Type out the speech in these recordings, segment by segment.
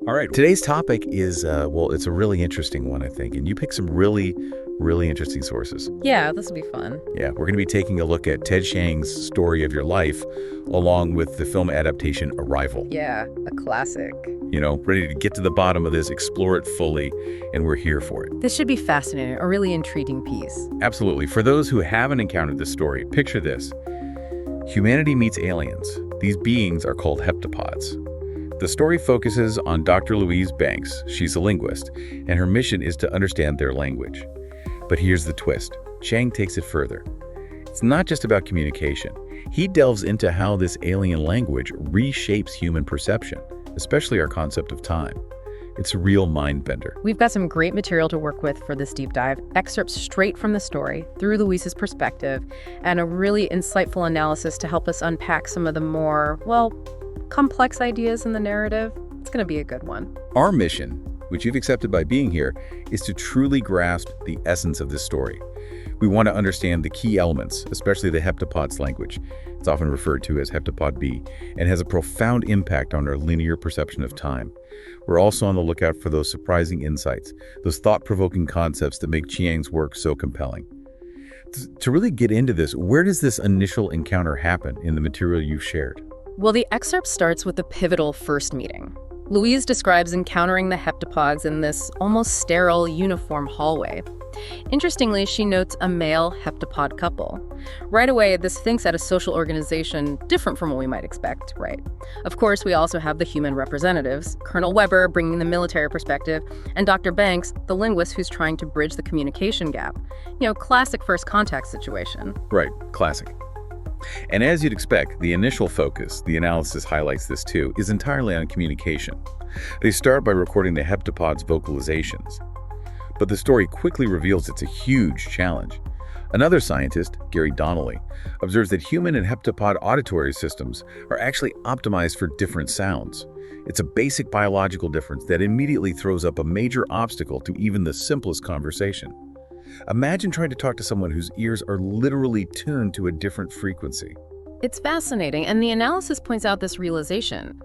All right, today's topic is, well, it's a really interesting one, I think, and you picked some really, really interesting sources. Yeah, this will be fun. Yeah, we're going to be taking a look at Ted Chiang's Story of Your Life, along with the film adaptation Arrival. Yeah, a classic. Ready to get to the bottom of this, explore it fully, and we're here for it. This should be fascinating, a really intriguing piece. Absolutely. For those who haven't encountered this story, picture this. Humanity meets aliens. These beings are called heptapods. The story focuses on Dr. Louise Banks. She's a linguist, and her mission is to understand their language. But here's the twist. Chiang takes it further. It's not just about communication. He delves into how this alien language reshapes human perception, especially our concept of time. It's a real mind bender. We've got some great material to work with for this deep dive, excerpts straight from the story, through Louise's perspective, and a really insightful analysis to help us unpack some of the more, complex ideas in the narrative. It's going to be a good one. Our mission, which you've accepted by being here, is to truly grasp the essence of this story. We want to understand the key elements, especially the heptapod's language. It's often referred to as heptapod B, and has a profound impact on our linear perception of time. We're also on the lookout for those surprising insights, those thought-provoking concepts that make Chiang's work so compelling. To really get into this, where does this initial encounter happen in the material you've shared? Well, the excerpt starts with the pivotal first meeting. Louise describes encountering the heptapods in this almost sterile, uniform hallway. Interestingly, she notes a male heptapod couple. Right away, this thinks at a social organization different from what we might expect, right? Of course, we also have the human representatives, Colonel Weber bringing the military perspective, and Dr. Banks, the linguist who's trying to bridge the communication gap. Classic first contact situation. Right, classic. And as you'd expect, the initial focus, the analysis highlights this too, is entirely on communication. They start by recording the heptapod's vocalizations. But the story quickly reveals it's a huge challenge. Another scientist, Gary Donnelly, observes that human and heptapod auditory systems are actually optimized for different sounds. It's a basic biological difference that immediately throws up a major obstacle to even the simplest conversation. Imagine trying to talk to someone whose ears are literally tuned to a different frequency. It's fascinating, and the analysis points out this realization.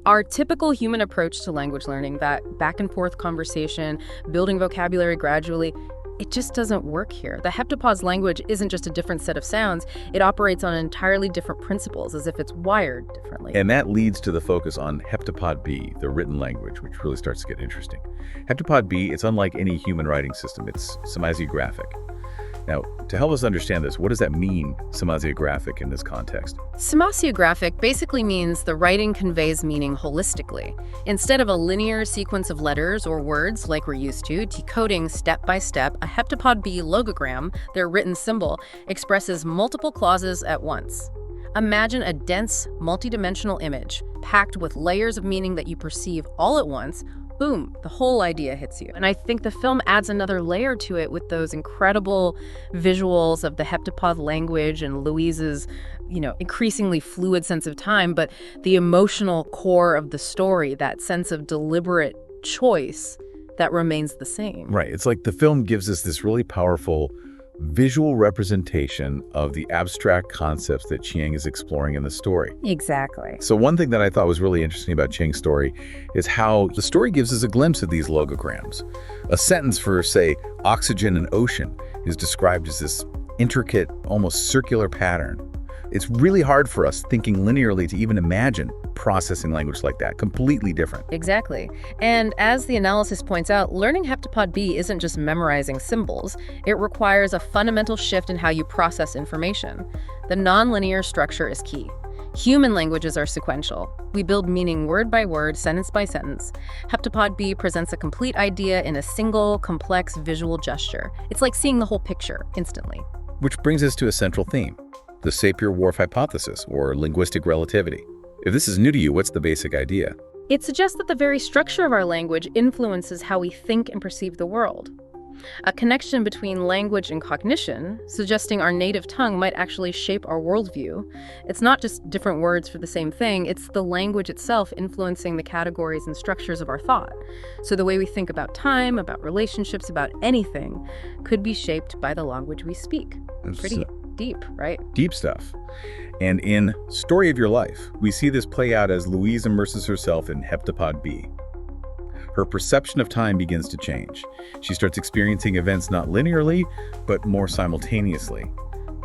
Our typical human approach to language learning, that back-and-forth conversation, building vocabulary gradually, it just doesn't work here. The heptapod's language isn't just a different set of sounds, it operates on entirely different principles, as if it's wired differently. And that leads to the focus on heptapod B, the written language, which really starts to get interesting. Heptapod B, it's unlike any human writing system. It's semasiographic. Now, to help us understand this, what does that mean, semasiographic, in this context? Semasiographic basically means the writing conveys meaning holistically. Instead of a linear sequence of letters or words like we're used to, decoding step by step, a heptapod B logogram, their written symbol, expresses multiple clauses at once. Imagine a dense, multidimensional image, packed with layers of meaning that you perceive all at once. Boom, the whole idea hits you. And I think the film adds another layer to it with those incredible visuals of the heptapod language and Louise's, increasingly fluid sense of time, but the emotional core of the story, that sense of deliberate choice that remains the same. Right. It's like the film gives us this really powerful visual representation of the abstract concepts that Chiang is exploring in the story. Exactly. So one thing that I thought was really interesting about Chiang's story is how the story gives us a glimpse of these logograms. A sentence for, say, oxygen and ocean is described as this intricate, almost circular pattern. It's really hard for us thinking linearly to even imagine processing language like that. Completely different. Exactly. And as the analysis points out, learning heptapod B isn't just memorizing symbols. It requires a fundamental shift in how you process information. The nonlinear structure is key. Human languages are sequential. We build meaning word by word, sentence by sentence. Heptapod B presents a complete idea in a single, complex visual gesture. It's like seeing the whole picture instantly. Which brings us to a central theme. The Sapir-Whorf hypothesis, or linguistic relativity. If this is new to you, what's the basic idea? It suggests that the very structure of our language influences how we think and perceive the world. A connection between language and cognition, suggesting our native tongue might actually shape our worldview. It's not just different words for the same thing, it's the language itself influencing the categories and structures of our thought. So the way we think about time, about relationships, about anything, could be shaped by the language we speak. Pretty deep, right? Deep stuff. And in Story of Your Life, we see this play out as Louise immerses herself in heptapod B. her perception of time begins to change. She starts experiencing events not linearly, but more simultaneously.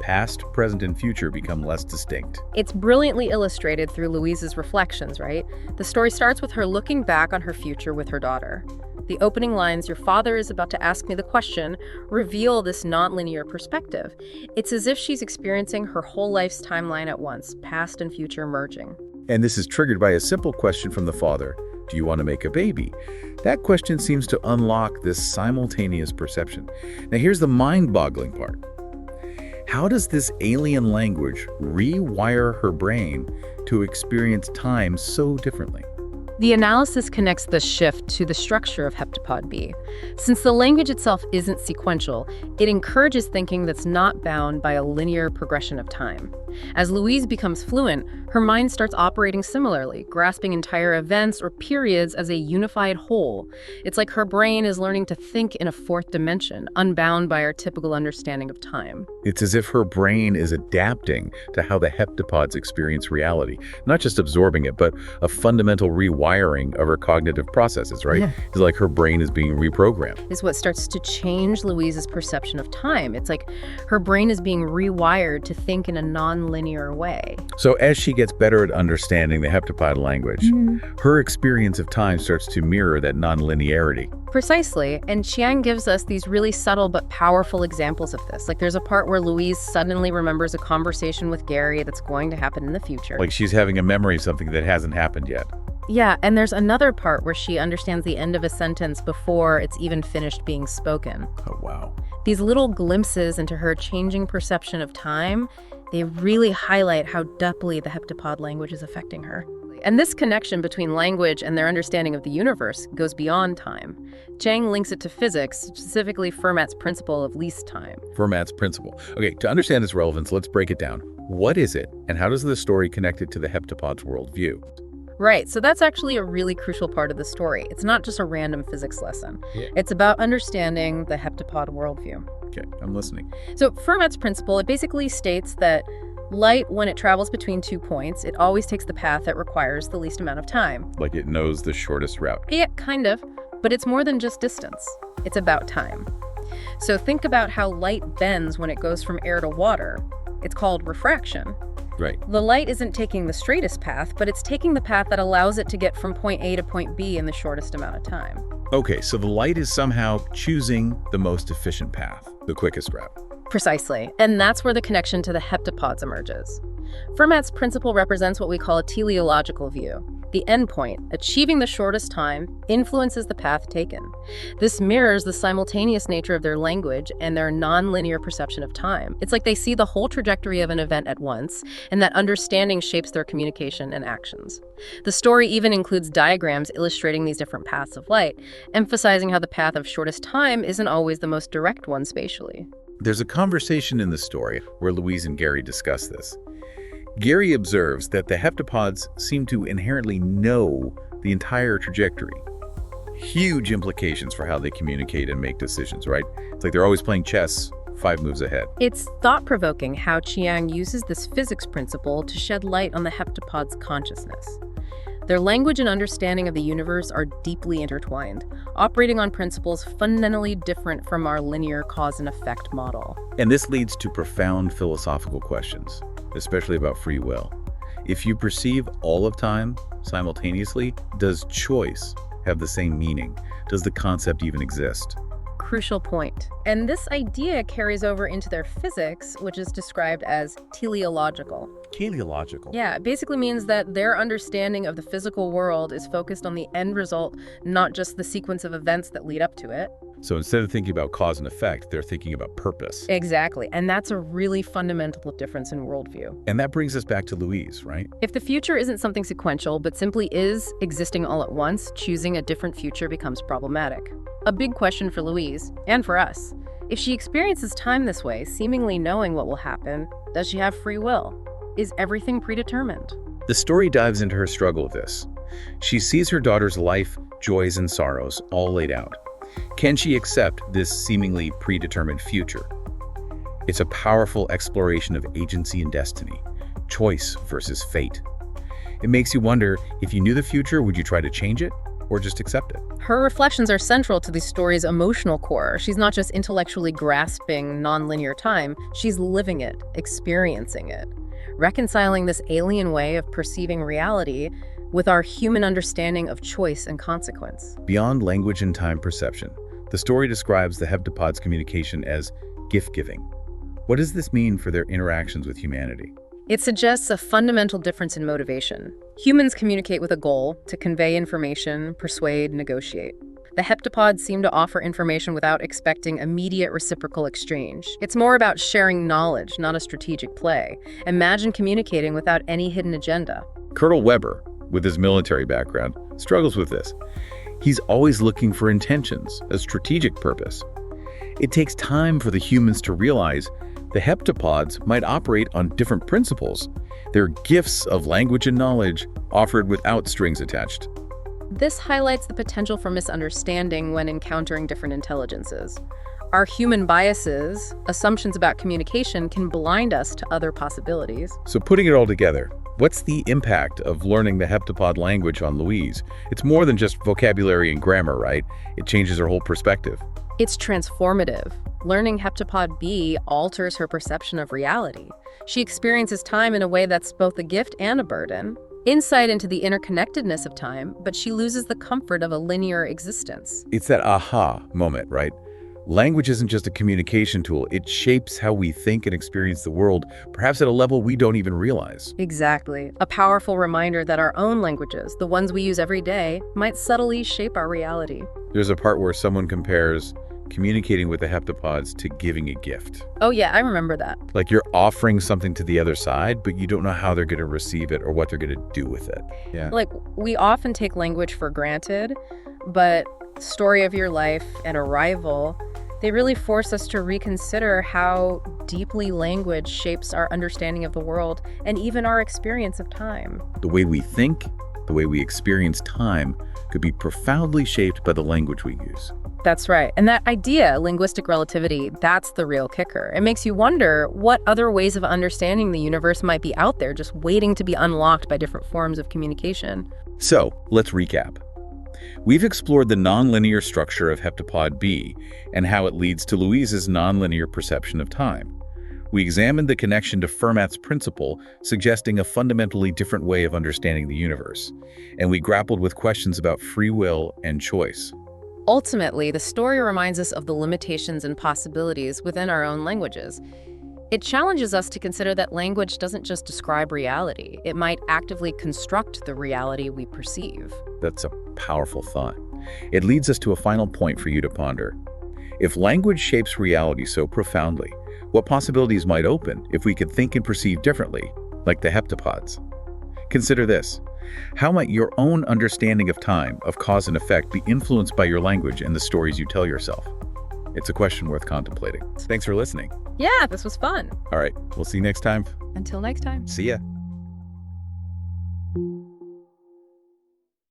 Past, present, and future become less distinct. It's brilliantly illustrated through Louise's reflections, right? The story starts with her looking back on her future with her daughter. The opening lines, "Your father is about to ask me the question," reveal this nonlinear perspective. It's as if she's experiencing her whole life's timeline at once, past and future merging. And this is triggered by a simple question from the father: do you want to make a baby? That question seems to unlock this simultaneous perception. Now here's the mind-boggling part. How does this alien language rewire her brain to experience time so differently? The analysis connects the shift to the structure of heptapod B. Since the language itself isn't sequential, it encourages thinking that's not bound by a linear progression of time. As Louise becomes fluent, her mind starts operating similarly, grasping entire events or periods as a unified whole. It's like her brain is learning to think in a fourth dimension, unbound by our typical understanding of time. It's as if her brain is adapting to how the heptapods experience reality, not just absorbing it, but a fundamental rewiring of her cognitive processes, right? Yeah. It's like her brain is being reprogrammed. Is what starts to change Louise's perception of time. It's like her brain is being rewired to think in a non-linear way. So as she gets better at understanding the heptapod language, her experience of time starts to mirror that non-linearity. Precisely, and Chiang gives us these really subtle but powerful examples of this. Like there's a part where Louise suddenly remembers a conversation with Gary that's going to happen in the future. Like she's having a memory of something that hasn't happened yet. Yeah, and there's another part where she understands the end of a sentence before it's even finished being spoken. Oh, wow. These little glimpses into her changing perception of time, they really highlight how deeply the heptapod language is affecting her. And this connection between language and their understanding of the universe goes beyond time. Chiang links it to physics, specifically Fermat's principle of least time. Fermat's principle. Okay, to understand its relevance, let's break it down. What is it, and how does the story connect it to the heptapod's worldview? Right, so that's actually a really crucial part of the story. It's not just a random physics lesson. Yeah. It's about understanding the heptapod worldview. Okay, I'm listening. So Fermat's principle, it basically states that light, when it travels between 2 points, it always takes the path that requires the least amount of time. Like it knows the shortest route. Yeah, kind of. But it's more than just distance. It's about time. So think about how light bends when it goes from air to water. It's called refraction. Right. The light isn't taking the straightest path, but it's taking the path that allows it to get from point A to point B in the shortest amount of time. Okay, so the light is somehow choosing the most efficient path, the quickest route. Precisely, and that's where the connection to the heptapods emerges. Fermat's principle represents what we call a teleological view. The endpoint, achieving the shortest time, influences the path taken. This mirrors the simultaneous nature of their language and their non-linear perception of time. It's like they see the whole trajectory of an event at once, and that understanding shapes their communication and actions. The story even includes diagrams illustrating these different paths of light, emphasizing how the path of shortest time isn't always the most direct one spatially. There's a conversation in the story where Louise and Gary discuss this. Gary observes that the heptapods seem to inherently know the entire trajectory. Huge implications for how they communicate and make decisions, right? It's like they're always playing chess 5 moves ahead. It's thought-provoking how Chiang uses this physics principle to shed light on the heptapod's consciousness. Their language and understanding of the universe are deeply intertwined, operating on principles fundamentally different from our linear cause and effect model. And this leads to profound philosophical questions, especially about free will. If you perceive all of time simultaneously, does choice have the same meaning? Does the concept even exist? Crucial point. And this idea carries over into their physics, which is described as teleological. Teleological. Yeah, it basically means that their understanding of the physical world is focused on the end result, not just the sequence of events that lead up to it. So instead of thinking about cause and effect, they're thinking about purpose. Exactly, and that's a really fundamental difference in worldview. And that brings us back to Louise, right? If the future isn't something sequential, but simply is existing all at once, choosing a different future becomes problematic. A big question for Louise, and for us. If she experiences time this way, seemingly knowing what will happen, does she have free will? Is everything predetermined? The story dives into her struggle with this. She sees her daughter's life, joys, and sorrows all laid out. Can she accept this seemingly predetermined future? It's a powerful exploration of agency and destiny, choice versus fate. It makes you wonder, if you knew the future, would you try to change it? or just accept it. Her reflections are central to the story's emotional core. She's not just intellectually grasping nonlinear time, she's living it, experiencing it, reconciling this alien way of perceiving reality with our human understanding of choice and consequence. Beyond language and time perception, the story describes the heptapods' communication as gift-giving. What does this mean for their interactions with humanity? It suggests a fundamental difference in motivation. Humans communicate with a goal to convey information, persuade, negotiate. The heptapods seem to offer information without expecting immediate reciprocal exchange. It's more about sharing knowledge, not a strategic play. Imagine communicating without any hidden agenda. Colonel Weber, with his military background, struggles with this. He's always looking for intentions, a strategic purpose. It takes time for the humans to realize the heptapods might operate on different principles. They're gifts of language and knowledge offered without strings attached. This highlights the potential for misunderstanding when encountering different intelligences. Our human biases, assumptions about communication, can blind us to other possibilities. So putting it all together, what's the impact of learning the heptapod language on Louise? It's more than just vocabulary and grammar, right? It changes her whole perspective. It's transformative. Learning heptapod B alters her perception of reality. She experiences time in a way that's both a gift and a burden. Insight into the interconnectedness of time, but she loses the comfort of a linear existence. It's that aha moment, right? Language isn't just a communication tool. It shapes how we think and experience the world, perhaps at a level we don't even realize. Exactly. A powerful reminder that our own languages, the ones we use every day, might subtly shape our reality. There's a part where someone compares communicating with the heptapods to giving a gift. Oh yeah, I remember that. Like you're offering something to the other side, but you don't know how they're going to receive it or what they're going to do with it. Yeah. Like, we often take language for granted, but Story of Your Life and Arrival, they really force us to reconsider how deeply language shapes our understanding of the world and even our experience of time. The way we think, the way we experience time could be profoundly shaped by the language we use. That's right. And that idea, linguistic relativity, that's the real kicker. It makes you wonder what other ways of understanding the universe might be out there just waiting to be unlocked by different forms of communication. So, let's recap. We've explored the nonlinear structure of heptapod B and how it leads to Louise's nonlinear perception of time. We examined the connection to Fermat's principle, suggesting a fundamentally different way of understanding the universe. And we grappled with questions about free will and choice. Ultimately, the story reminds us of the limitations and possibilities within our own languages. It challenges us to consider that language doesn't just describe reality. It might actively construct the reality we perceive. That's a powerful thought. It leads us to a final point for you to ponder. If language shapes reality so profoundly, what possibilities might open if we could think and perceive differently, like the heptapods? Consider this. How might your own understanding of time, of cause and effect, be influenced by your language and the stories you tell yourself? It's a question worth contemplating. Thanks for listening. Yeah, this was fun. All right, we'll see you next time. Until next time. See ya.